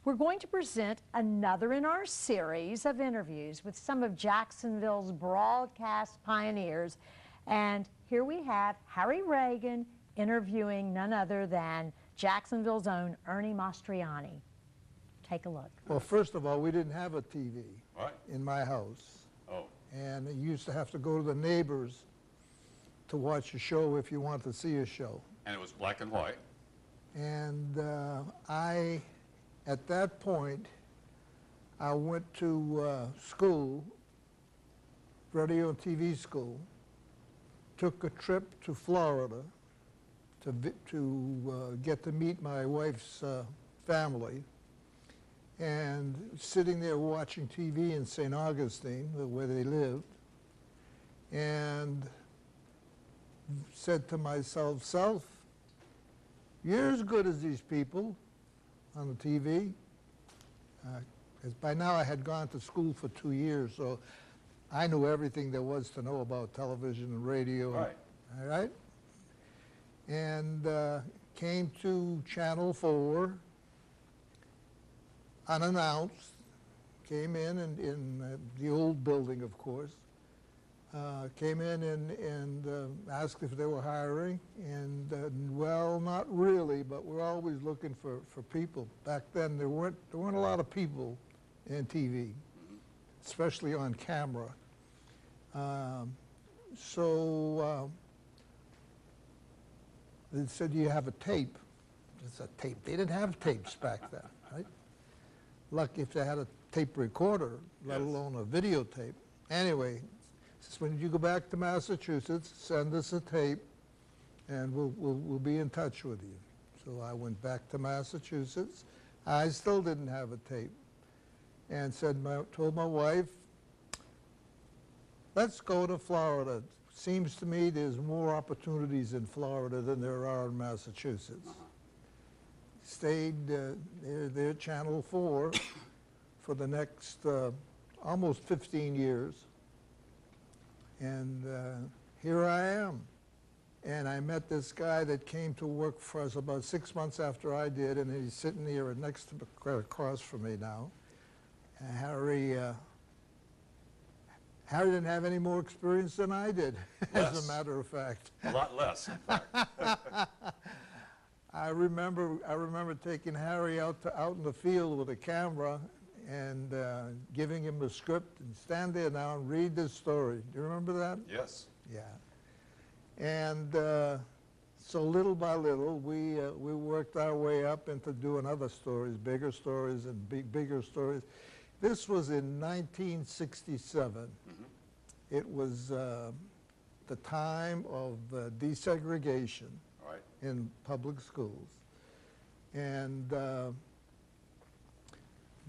We're going to present another in our series of interviews with some of Jacksonville's broadcast pioneers. And here we have Harry Reagan interviewing none other than Jacksonville's own Ernie Mastroianni. Take a look. Well, first of all, we didn't have a TV in my house. Oh. And you used to have to go to the neighbors to watch a show if you wanted to see a show. And it was black and white. And at that point, I went to school, radio and TV school, took a trip to Florida to get to meet my wife's family, and sitting there watching TV in St. Augustine, where they lived, and said to myself, "Self, you're as good as these people on the TV." Because by now I had gone to school for 2 years, so I knew everything there was to know about television and radio. Right. All right? And came to Channel 4 unannounced, came in the old building, of course, came in and asked if they were hiring, and well, not really, but we're always looking for people. Back then, there weren't a lot of people in TV, especially on camera. So they said, "Do you have a tape?" It's a tape. They didn't have tapes back then, right? Lucky if they had a tape recorder, let alone a videotape. Anyway, says, when you go back to Massachusetts, send us a tape, and we'll be in touch with you. So I went back to Massachusetts. I still didn't have a tape, and told my wife, "Let's go to Florida. Seems to me there's more opportunities in Florida than there are in Massachusetts." Stayed there, Channel 4, for the next almost 15 years. And here I am. And I met this guy that came to work for us about 6 months after I did, and he's sitting here next to across from me now. Harry didn't have any more experience than I did, as a matter of fact. A lot less, in fact. I remember taking Harry out in the field with a camera and giving him a script and stand there now and read this story. Do you remember that? Yes. Yeah. And so little by little, we worked our way up into doing other stories, bigger stories and bigger stories. This was in 1967. It was the time of desegregation in public schools. And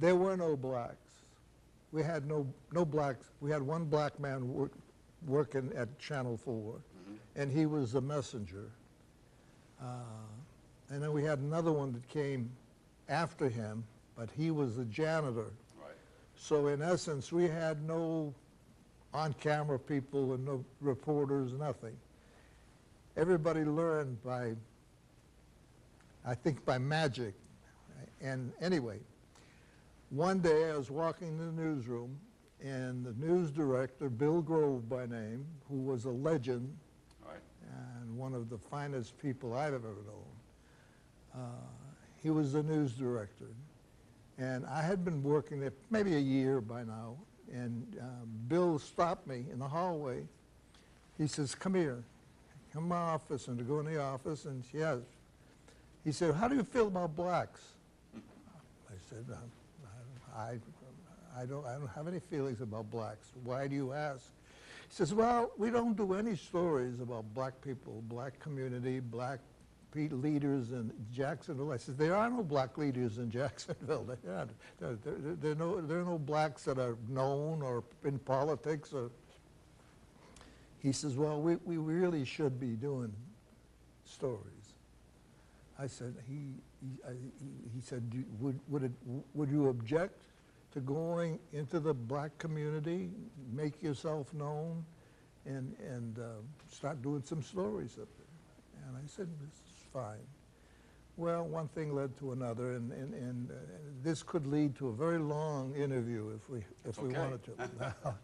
there were no blacks. We had no blacks. We had one black man working at Channel 4, and he was a messenger. And then we had another one that came after him, but he was a janitor. So in essence, we had no on-camera people and no reporters, nothing. Everybody learned by, I think, by magic. And anyway, one day I was walking in the newsroom, and the news director, Bill Grove by name, who was a legend and one of the finest people I've ever known, he was the news director. And I had been working there maybe a year by now, and Bill stopped me in the hallway. He says, "Come here, come to my office," and to go in the office, and yes. He said, "How do you feel about blacks?" I said, I don't have any feelings about blacks. Why do you ask?" He says, "Well, we don't do any stories about black people, black community, black leaders in Jacksonville." I said, "There are no black leaders in Jacksonville. There are no blacks that are known or in politics." He says, "Well, we really should be doing stories." I said, he said, would you object to going into the black community, make yourself known, and start doing some stories up there? And I said, "This is fine." Well, one thing led to another, and this could lead to a very long interview if we Okay. wanted to. Now,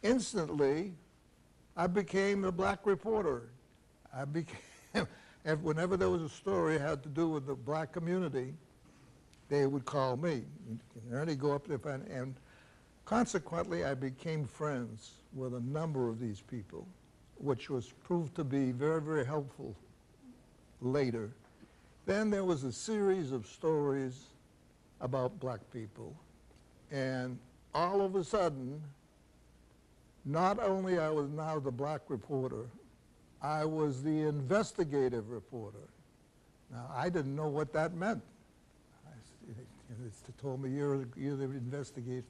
instantly, I became a black reporter. I became, whenever there was a story that had to do with the black community, they would call me. Ernie, go up there, and consequently, I became friends with a number of these people, which was proved to be very, very helpful later. Then there was a series of stories about black people, and all of a sudden, not only I was now the black reporter, I was the investigative reporter. Now, I didn't know what that meant. They told me, you're the investigative,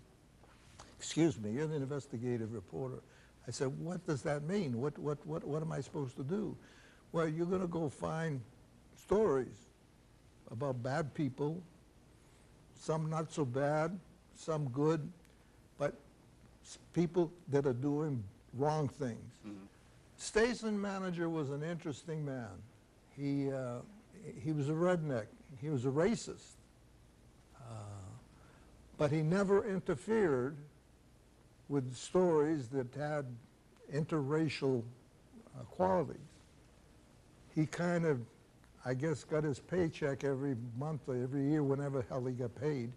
excuse me, you're the investigative reporter. I said, what does that mean? What am I supposed to do? Well, you're going to go find stories about bad people, some not so bad, some good, but people that are doing wrong things. Mm-hmm. Station manager was an interesting man. He was a redneck. He was a racist. But he never interfered with stories that had interracial qualities. He kind of, I guess, got his paycheck every month or every year, whenever hell he got paid,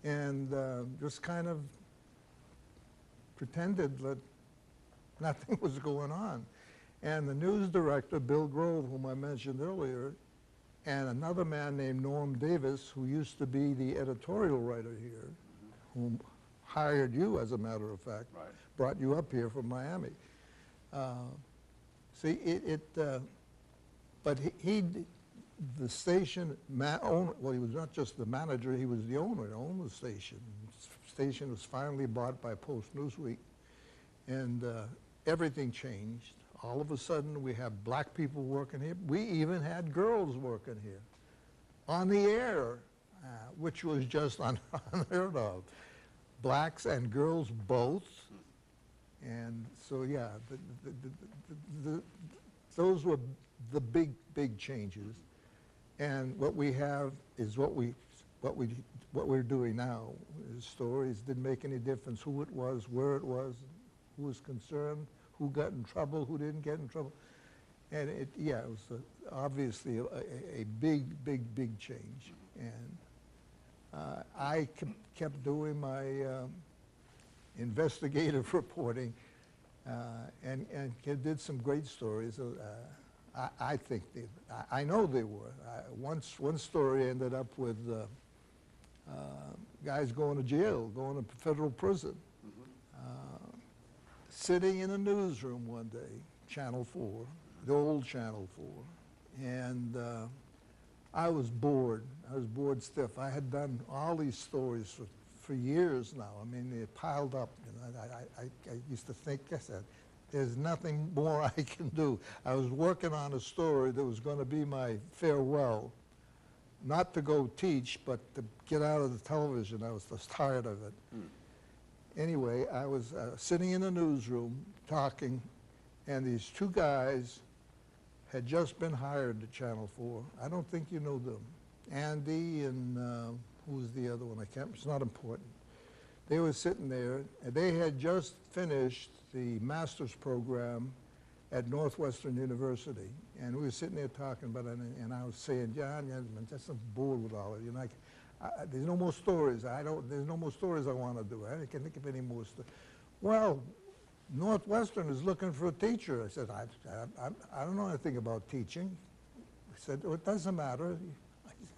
and just kind of pretended that nothing was going on. And the news director, Bill Grove, whom I mentioned earlier, and another man named Norm Davis, who used to be the editorial writer here, who hired you, as a matter of fact, right, brought you up here from Miami. See, but the station, well, he was not just the manager, he was the owner. He owned the station. The station was finally bought by Post Newsweek, and everything changed. All of a sudden, we have black people working here. We even had girls working here on the air, which was just unheard of. Blacks and girls both. And so, yeah, those were the big changes. And what we have is what we're doing now. The stories didn't make any difference who it was, where it was, who was concerned, who got in trouble, who didn't get in trouble. And it was obviously a big change. And I kept doing my investigative reporting and did some great stories. I think I know they were. One story ended up with guys going to jail, going to federal prison. Sitting in a newsroom one day, Channel 4, the old Channel 4, and I was bored. I was bored stiff. I had done all these stories for years now. I mean, they piled up. And I used to think, I said, there's nothing more I can do. I was working on a story that was going to be my farewell, not to go teach, but to get out of the television. I was just tired of it. Anyway, I was sitting in a newsroom talking, and these two guys had just been hired to Channel 4. I don't think you know them. Andy and who was the other one? I can't, it's not important. They were sitting there, and they had just finished the master's program at Northwestern University. And we were sitting there talking about it, and I was saying, John, I'm just bored with all of it. You know, there's no more stories. There's no more stories I want to do. I can't think of any more stories. Well, Northwestern is looking for a teacher. I said, I don't know anything about teaching. He said, well, it doesn't matter.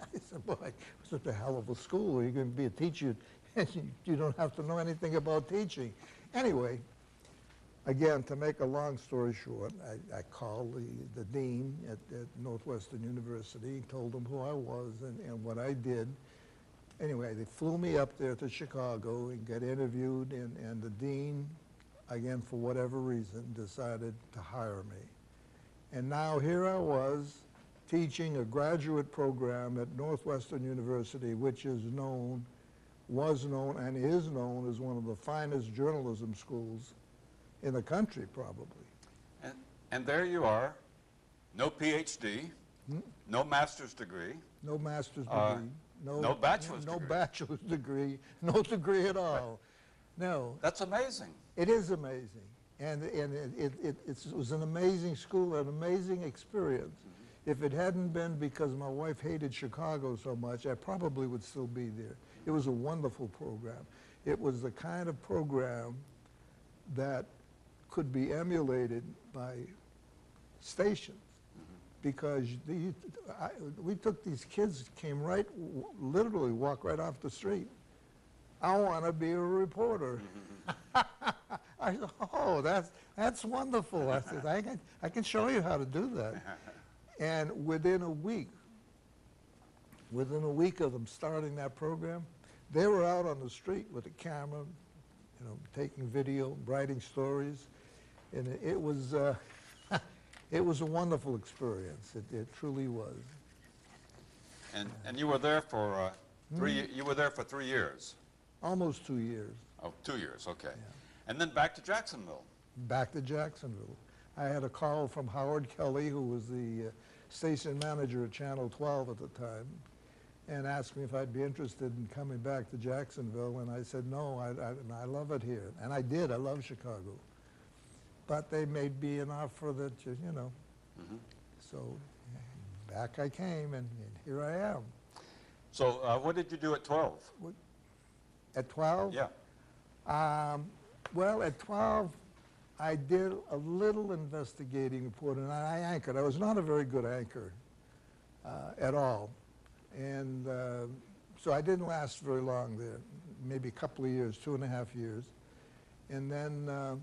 I said, boy, it's such a hell of a school. You're going to be a teacher, and you don't have to know anything about teaching. Anyway, again, to make a long story short, I called the dean at Northwestern University, told him who I was and what I did. Anyway, they flew me up there to Chicago and got interviewed, and the dean, again, for whatever reason, decided to hire me. And now here I was teaching a graduate program at Northwestern University, which is known, was known, and is known as one of the finest journalism schools in the country, probably. And there you are, no PhD, no master's degree, No master's degree. no bachelor's no degree. bachelor's degree. No degree at all. No. That's amazing. It is amazing. And it was an amazing school, an amazing experience. If it hadn't been because my wife hated Chicago so much, I probably would still be there. It was a wonderful program. It was the kind of program that could be emulated by stations, because we took these kids, came right, literally walk right off the street. I want to be a reporter. I said, oh, that's wonderful. I said, I can show you how to do that. And within a week of them starting that program, they were out on the street with a camera, you know, taking video, writing stories, and it was it was a wonderful experience. It truly was. And you were there for 3. You were there for 3 years. Almost 2 years. Oh, 2 years. Okay. Yeah. And then back to Jacksonville. Back to Jacksonville. I had a call from Howard Kelly, who was the station manager at Channel 12 at the time, and asked me if I'd be interested in coming back to Jacksonville, and I said no, I love it here. And I did. I love Chicago. But they made me an offer that, you know, so back I came, and here I am. So what did you do at 12? At 12? Yeah. Well, at 12, I did a little investigating reporting, and I anchored. I was not a very good anchor at all. And so I didn't last very long there, maybe a couple of years, 2.5 years. And then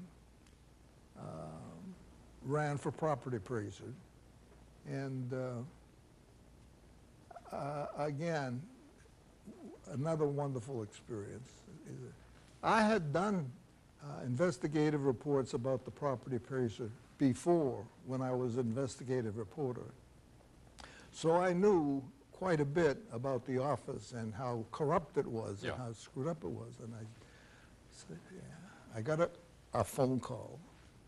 ran for property appraiser. And again, another wonderful experience. I had done investigative reports about the property appraiser before, when I was investigative reporter. So I knew quite a bit about the office and how corrupt it was, and how screwed up it was. And I said, yeah. I got a phone call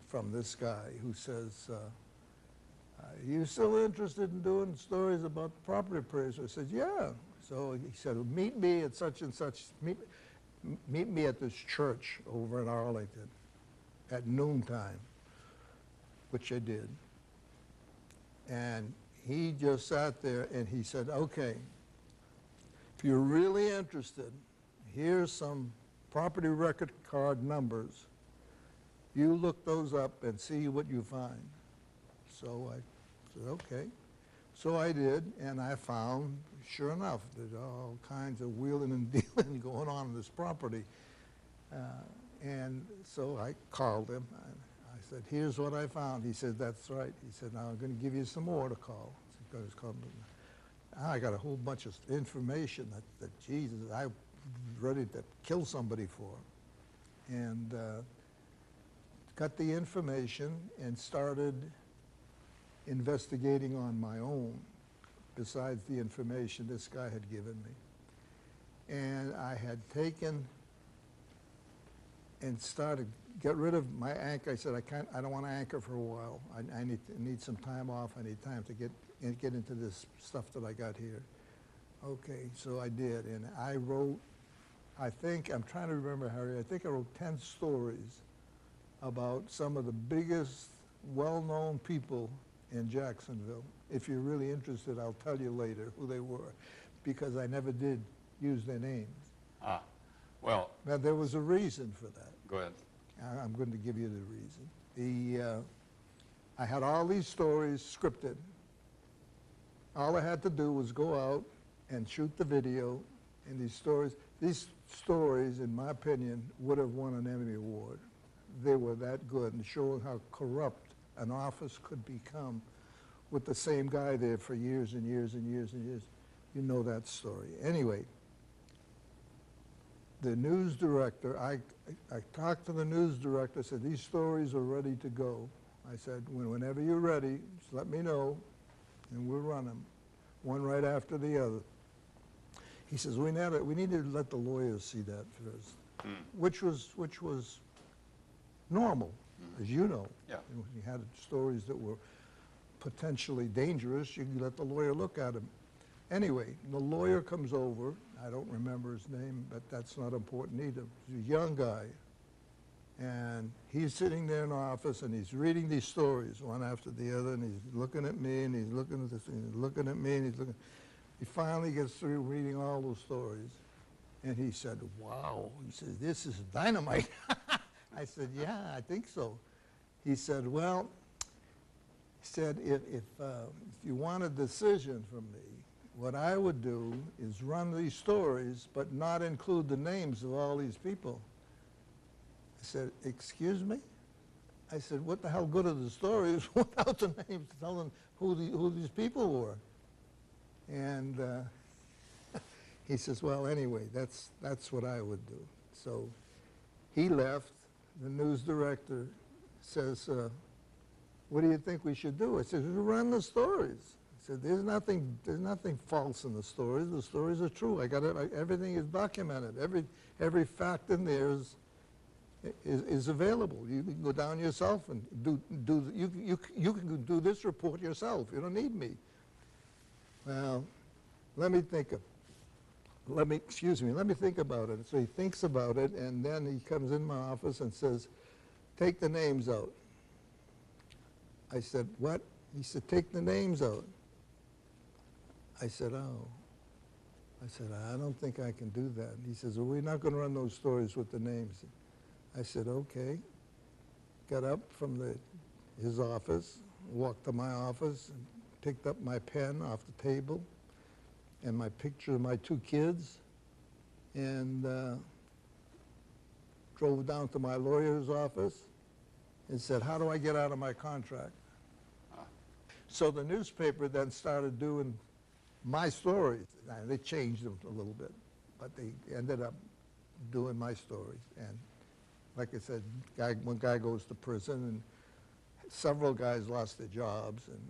from this guy who says, are you still interested in doing stories about the property appraiser? I said, yeah. So he said, well, meet me at such and such, meet me at this church over in Arlington at noontime, which I did. And he just sat there and he said, okay, if you're really interested, here's some property record card numbers. You look those up and see what you find. So I said, okay. So I did, and I found, sure enough, there's all kinds of wheeling and dealing going on in this property. And so I called him. I said, here's what I found. He said, that's right. He said, now I'm going to give you some more to call. I got a whole bunch of information that Jesus, I was ready to kill somebody for. And got the information and started investigating on my own, besides the information this guy had given me. And I had taken and started, get rid of my anchor. I said, I don't want to anchor for a while. I need some time off. I need time to get into this stuff that I got here. Okay, so I did, and I wrote, I think, I'm trying to remember, Harry, I think I wrote 10 stories about some of the biggest, well-known people in Jacksonville. If you're really interested, I'll tell you later who they were, because I never did use their names. Ah, well. Now, there was a reason for that. Go ahead. I'm going to give you the reason. I had all these stories scripted. All I had to do was go out and shoot the video, and these stories, in my opinion, would have won an Emmy Award. They were that good, and showing how corrupt an office could become with the same guy there for years and years and years and years. You know that story. Anyway, the news director, I talked to the news director, said, these stories are ready to go. I said, whenever you're ready, just let me know, and we'll run them, one right after the other. He says, we need to let the lawyers see that first, which was normal, as you know. Yeah. You had stories that were potentially dangerous, you could let the lawyer look at them. Anyway, the lawyer comes over. I don't remember his name, but that's not important either. He's a young guy. And he's sitting there in the office, and he's reading these stories one after the other, and he's looking at me, and he's looking at this, and he's looking at me, and he's looking. He finally gets through reading all those stories, and he said, "Wow," he said, "this is dynamite." I said, "Yeah, I think so." He said, "Well," he said, if you want a decision from me, what I would do is run these stories, but not include the names of all these people." I said, "Excuse me?" I said, "What the hell good are the stories without the names telling who these people were?" And he says, "Well, anyway, that's what I would do." So he left. The news director says, "What do you think we should do?" I said, "Run the stories." I said, "There's nothing false in the stories. The stories are true. I got it. Everything is documented. Every fact in there is available. You can go down yourself and you can do this report yourself. You don't need me." Well, let me think about it. So he thinks about it, and then he comes in my office and says, "Take the names out." I said, "What?" He said, "Take the names out." I said, "Oh." I said, "I don't think I can do that." He says, "Well, we're not going to run those stories with the names." I said, "Okay." Got up from his office, walked to my office, and picked up my pen off the table and my picture of my two kids, and drove down to my lawyer's office and said, "How do I get out of my contract?" So the newspaper then started doing my stories. Now, they changed them a little bit, but they ended up doing my stories. And like I said, one guy goes to prison, and several guys lost their jobs, and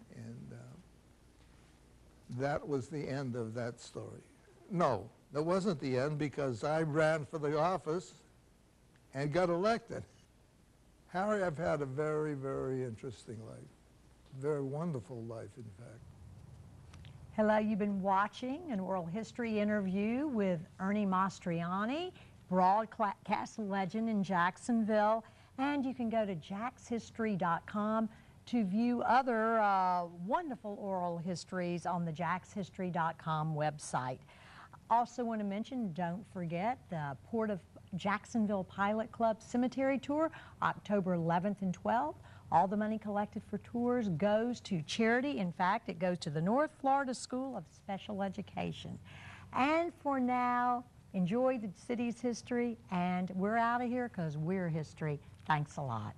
that was the end of that story. No, that wasn't the end, because I ran for the office and got elected. Harry, I've had a very, very interesting life. Very wonderful life, in fact. Hello, you've been watching an oral history interview with Ernie Mastroianni, broadcast legend in Jacksonville, and you can go to jackshistory.com to view other wonderful oral histories on the jackshistory.com website. Also want to mention, don't forget the Port of Jacksonville Pilot Club Cemetery Tour, October 11th and 12th. All the money collected for tours goes to charity. In fact, it goes to the North Florida School of Special Education. And for now, enjoy the city's history, and we're out of here because we're history. Thanks a lot.